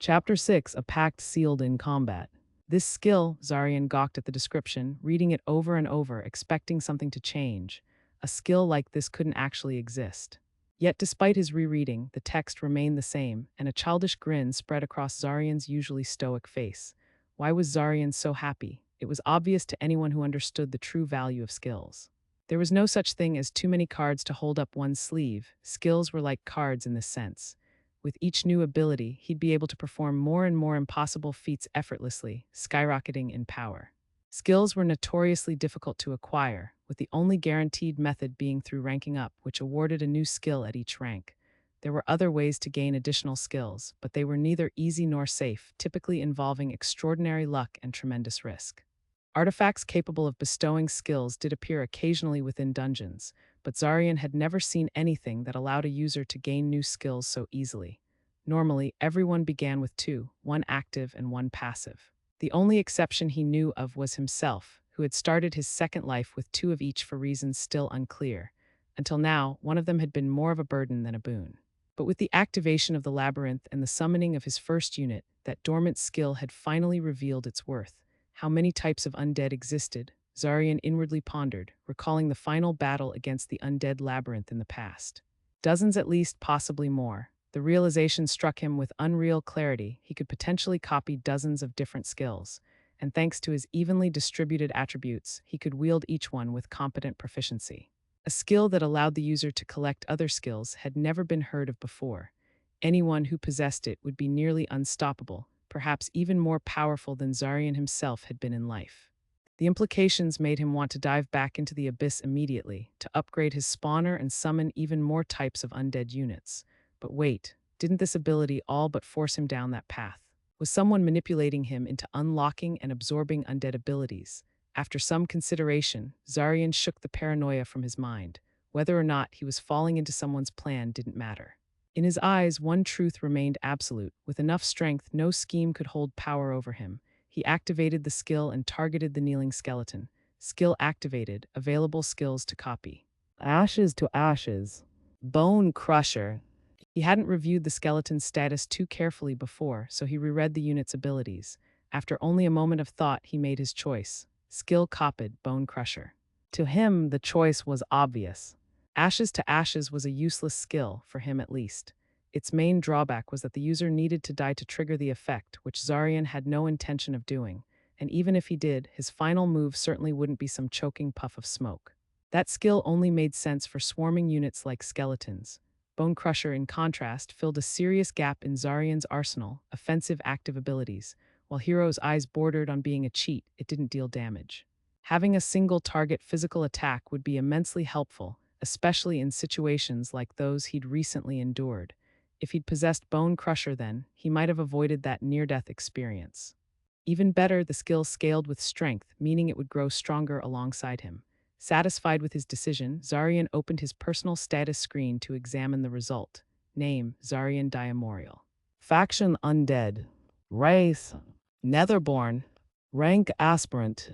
Chapter 6, A Pact Sealed in Combat. This skill, Zarian gawked at the description, reading it over and over, expecting something to change. A skill like this couldn't actually exist. Yet despite his rereading, the text remained the same, and a childish grin spread across Zarian's usually stoic face. Why was Zarian so happy? It was obvious to anyone who understood the true value of skills. There was no such thing as too many cards to hold up one's sleeve. Skills were like cards in this sense. With each new ability, he'd be able to perform more and more impossible feats effortlessly, skyrocketing in power. Skills were notoriously difficult to acquire, with the only guaranteed method being through ranking up, which awarded a new skill at each rank. There were other ways to gain additional skills, but they were neither easy nor safe, typically involving extraordinary luck and tremendous risk. Artifacts capable of bestowing skills did appear occasionally within dungeons, but Zarian had never seen anything that allowed a user to gain new skills so easily. Normally, everyone began with two, one active and one passive. The only exception he knew of was himself, who had started his second life with two of each for reasons still unclear. Until now, one of them had been more of a burden than a boon. But with the activation of the labyrinth and the summoning of his first unit, that dormant skill had finally revealed its worth. How many types of undead existed, Zarian inwardly pondered, recalling the final battle against the Undead Labyrinth in the past. Dozens at least, possibly more. The realization struck him with unreal clarity. He could potentially copy dozens of different skills, and thanks to his evenly distributed attributes, he could wield each one with competent proficiency. A skill that allowed the user to collect other skills had never been heard of before. Anyone who possessed it would be nearly unstoppable, perhaps even more powerful than Zarian himself had been in life. The implications made him want to dive back into the abyss immediately, to upgrade his spawner and summon even more types of undead units. But wait, didn't this ability all but force him down that path? Was someone manipulating him into unlocking and absorbing undead abilities? After some consideration, Zarian shook the paranoia from his mind. Whether or not he was falling into someone's plan didn't matter. In his eyes, one truth remained absolute. With enough strength, no scheme could hold power over him. He activated the skill and targeted the kneeling skeleton. Skill activated, available skills to copy. Ashes to ashes. Bone Crusher. He hadn't reviewed the skeleton's status too carefully before, so he reread the unit's abilities. After only a moment of thought, he made his choice. Skill copied, Bone Crusher. To him, the choice was obvious. Ashes to Ashes was a useless skill, for him at least. Its main drawback was that the user needed to die to trigger the effect, which Zarian had no intention of doing, and even if he did, his final move certainly wouldn't be some choking puff of smoke. That skill only made sense for swarming units like skeletons. Bone Crusher, in contrast, filled a serious gap in Zarian's arsenal, offensive active abilities. While Hero's eyes bordered on being a cheat, it didn't deal damage. Having a single target physical attack would be immensely helpful, especially in situations like those he'd recently endured. If he'd possessed Bone Crusher then, he might have avoided that near-death experience. Even better, the skill scaled with strength, meaning it would grow stronger alongside him. Satisfied with his decision, Zarian opened his personal status screen to examine the result. Name, Zarian Diamorial. Faction Undead. Race, Netherborn. Rank Aspirant.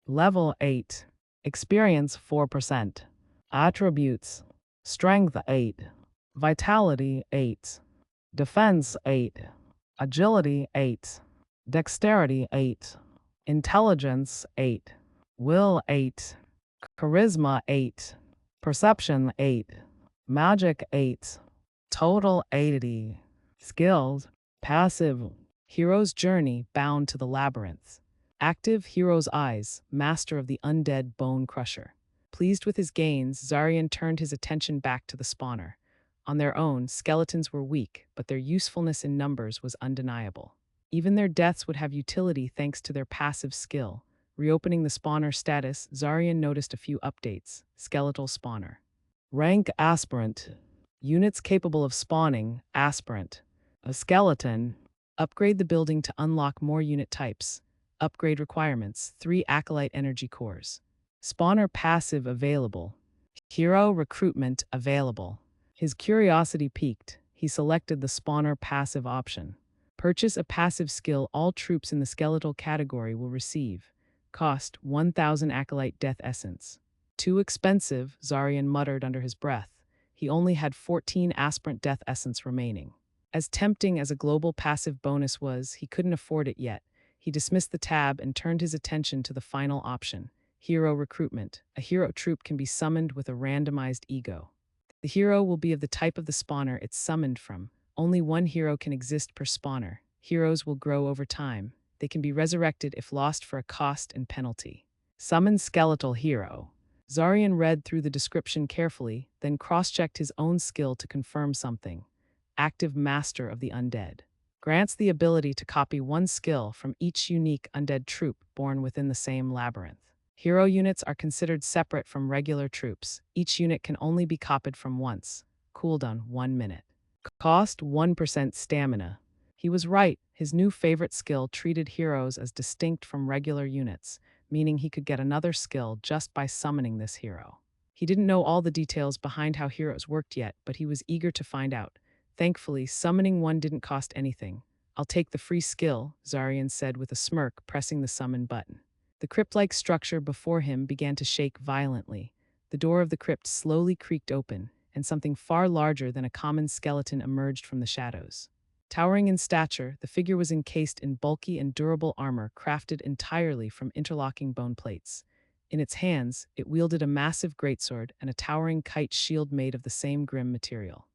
Level 8. Experience 4%. Attributes: Strength 8, Vitality 8, Defense 8, Agility 8, Dexterity 8, Intelligence 8, Will 8, Charisma 8, Perception 8, Magic 8, Total 80. Skills: Passive, Hero's Journey, bound to the labyrinth. Active, Hero's Eyes, master of the undead Bone Crusher. Pleased with his gains, Zarian turned his attention back to the spawner. On their own, skeletons were weak, but their usefulness in numbers was undeniable. Even their deaths would have utility thanks to their passive skill. Reopening the spawner status, Zarian noticed a few updates. Skeletal spawner. Rank Aspirant. Units capable of spawning, Aspirant. A skeleton. Upgrade the building to unlock more unit types. Upgrade requirements: 3 Acolyte Energy Cores. Spawner passive available. Hero recruitment available. His curiosity piqued. He selected the spawner passive option. Purchase a passive skill all troops in the skeletal category will receive. Cost: 1,000 Acolyte Death Essence. Too expensive, Zarian muttered under his breath. He only had 14 Aspirant Death Essence remaining. As tempting as a global passive bonus was, he couldn't afford it yet. He dismissed the tab and turned his attention to the final option: hero recruitment. A hero troop can be summoned with a randomized ego. The hero will be of the type of the spawner it's summoned from. Only one hero can exist per spawner. Heroes will grow over time. They can be resurrected if lost for a cost and penalty. Summon skeletal hero. Zarian read through the description carefully, then cross-checked his own skill to confirm something. Active Master of the Undead. Grants the ability to copy one skill from each unique undead troop born within the same labyrinth. Hero units are considered separate from regular troops. Each unit can only be copied from once. Cooldown 1 minute. Cost 1% stamina. He was right. His new favorite skill treated heroes as distinct from regular units, meaning he could get another skill just by summoning this hero. He didn't know all the details behind how heroes worked yet, but he was eager to find out. Thankfully, summoning one didn't cost anything. "I'll take the free skill," Zarian said with a smirk, pressing the summon button. The crypt-like structure before him began to shake violently. The door of the crypt slowly creaked open, and something far larger than a common skeleton emerged from the shadows. Towering in stature, the figure was encased in bulky and durable armor crafted entirely from interlocking bone plates. In its hands, it wielded a massive greatsword and a towering kite shield made of the same grim material.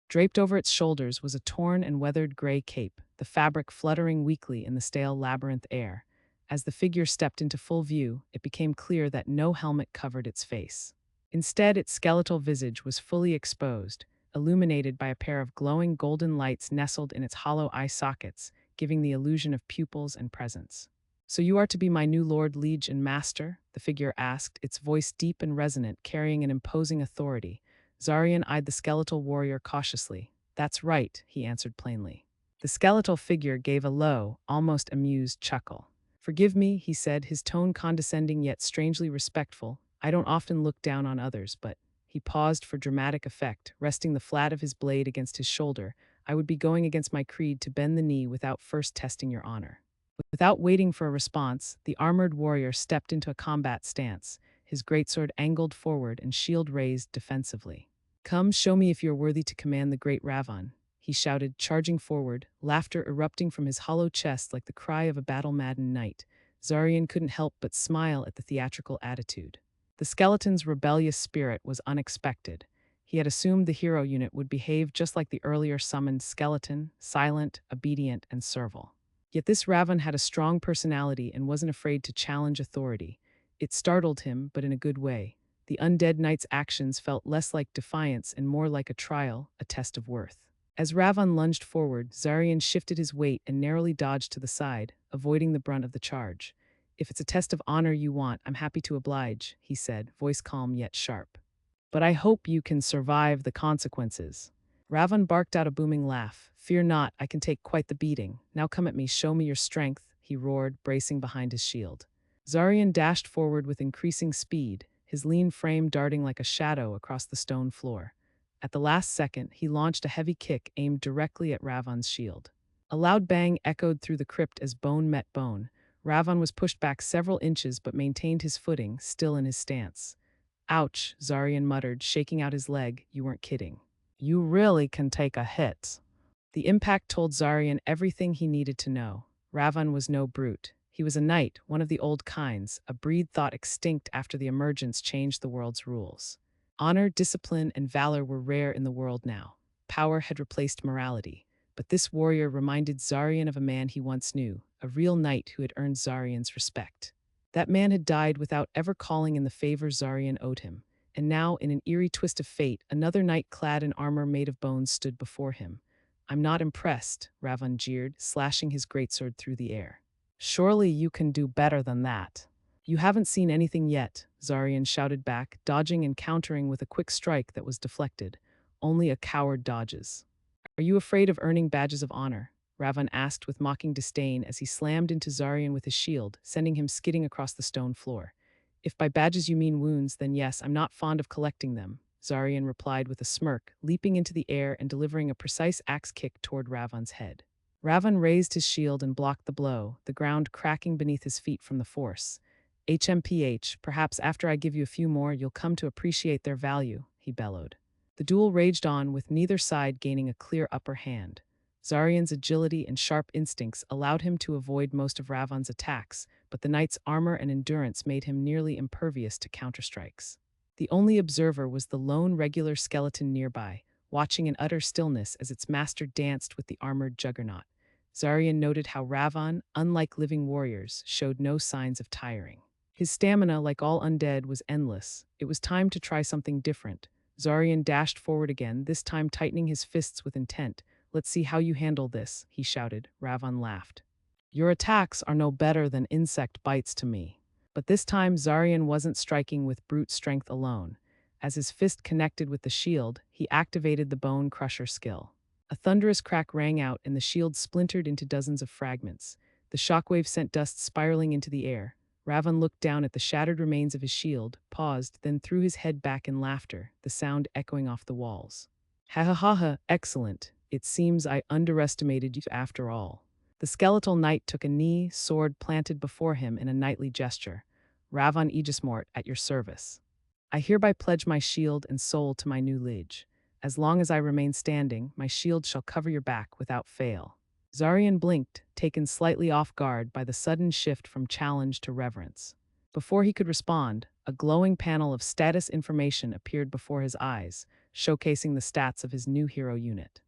Draped over its shoulders was a torn and weathered gray cape, the fabric fluttering weakly in the stale labyrinth air. As the figure stepped into full view, it became clear that no helmet covered its face. Instead, its skeletal visage was fully exposed, illuminated by a pair of glowing golden lights nestled in its hollow eye sockets, giving the illusion of pupils and presence. "So you are to be my new lord, liege, and master?" the figure asked, its voice deep and resonant, carrying an imposing authority. Zarian eyed the skeletal warrior cautiously. "That's right," he answered plainly. The skeletal figure gave a low, almost amused chuckle. "Forgive me," he said, his tone condescending yet strangely respectful. "I don't often look down on others, but—" He paused for dramatic effect, resting the flat of his blade against his shoulder. "I would be going against my creed to bend the knee without first testing your honor." Without waiting for a response, the armored warrior stepped into a combat stance, his greatsword angled forward and shield raised defensively. "Come, show me if you are worthy to command the great Ravon," he shouted, charging forward, laughter erupting from his hollow chest like the cry of a battle-maddened knight. Zarian couldn't help but smile at the theatrical attitude. The skeleton's rebellious spirit was unexpected. He had assumed the hero unit would behave just like the earlier summoned skeleton, silent, obedient, and servile. Yet this Ravon had a strong personality and wasn't afraid to challenge authority. It startled him, but in a good way. The undead knight's actions felt less like defiance and more like a trial, a test of worth. As Ravon lunged forward, Zarian shifted his weight and narrowly dodged to the side, avoiding the brunt of the charge. "If it's a test of honor you want, I'm happy to oblige," he said, voice calm yet sharp. "But I hope you can survive the consequences." Ravon barked out a booming laugh. "Fear not, I can take quite the beating. Now come at me, show me your strength," he roared, bracing behind his shield. Zarian dashed forward with increasing speed, his lean frame darting like a shadow across the stone floor. At the last second, he launched a heavy kick aimed directly at Ravon's shield. A loud bang echoed through the crypt as bone met bone. Ravon was pushed back several inches but maintained his footing, still in his stance. "Ouch," Zarian muttered, shaking out his leg. "You weren't kidding. You really can take a hit." The impact told Zarian everything he needed to know. Ravon was no brute. He was a knight, one of the old kinds, a breed thought extinct after the emergence changed the world's rules. Honor, discipline, and valor were rare in the world now. Power had replaced morality. But this warrior reminded Zarian of a man he once knew, a real knight who had earned Zarian's respect. That man had died without ever calling in the favor Zarian owed him, and now, in an eerie twist of fate, another knight clad in armor made of bones stood before him. "I'm not impressed," Ravon jeered, slashing his greatsword through the air. "Surely you can do better than that." "You haven't seen anything yet," Zarian shouted back, dodging and countering with a quick strike that was deflected. "Only a coward dodges." "Are you afraid of earning badges of honor?" Ravon asked with mocking disdain as he slammed into Zarian with his shield, sending him skidding across the stone floor. "If by badges you mean wounds, then yes, I'm not fond of collecting them," Zarian replied with a smirk, leaping into the air and delivering a precise axe kick toward Ravon's head. Ravon raised his shield and blocked the blow, the ground cracking beneath his feet from the force. "HMPH, perhaps after I give you a few more, you'll come to appreciate their value," he bellowed. The duel raged on, with neither side gaining a clear upper hand. Zarian's agility and sharp instincts allowed him to avoid most of Ravon's attacks, but the knight's armor and endurance made him nearly impervious to counterstrikes. The only observer was the lone regular skeleton nearby, watching in utter stillness as its master danced with the armored juggernaut. Zarian noted how Ravon, unlike living warriors, showed no signs of tiring. His stamina, like all undead, was endless. It was time to try something different. Zarian dashed forward again, this time tightening his fists with intent. "Let's see how you handle this," he shouted. Ravon laughed. "Your attacks are no better than insect bites to me." But this time Zarian wasn't striking with brute strength alone. As his fist connected with the shield, he activated the bone crusher skill. A thunderous crack rang out and the shield splintered into dozens of fragments. The shockwave sent dust spiraling into the air. Ravon looked down at the shattered remains of his shield, paused, then threw his head back in laughter, the sound echoing off the walls. "Ha ha ha ha, excellent. It seems I underestimated you after all." The skeletal knight took a knee, sword planted before him in a knightly gesture. "Ravon Aegismort, at your service. I hereby pledge my shield and soul to my new liege. As long as I remain standing, my shield shall cover your back without fail." Zarian blinked, taken slightly off guard by the sudden shift from challenge to reverence. Before he could respond, a glowing panel of status information appeared before his eyes, showcasing the stats of his new hero unit.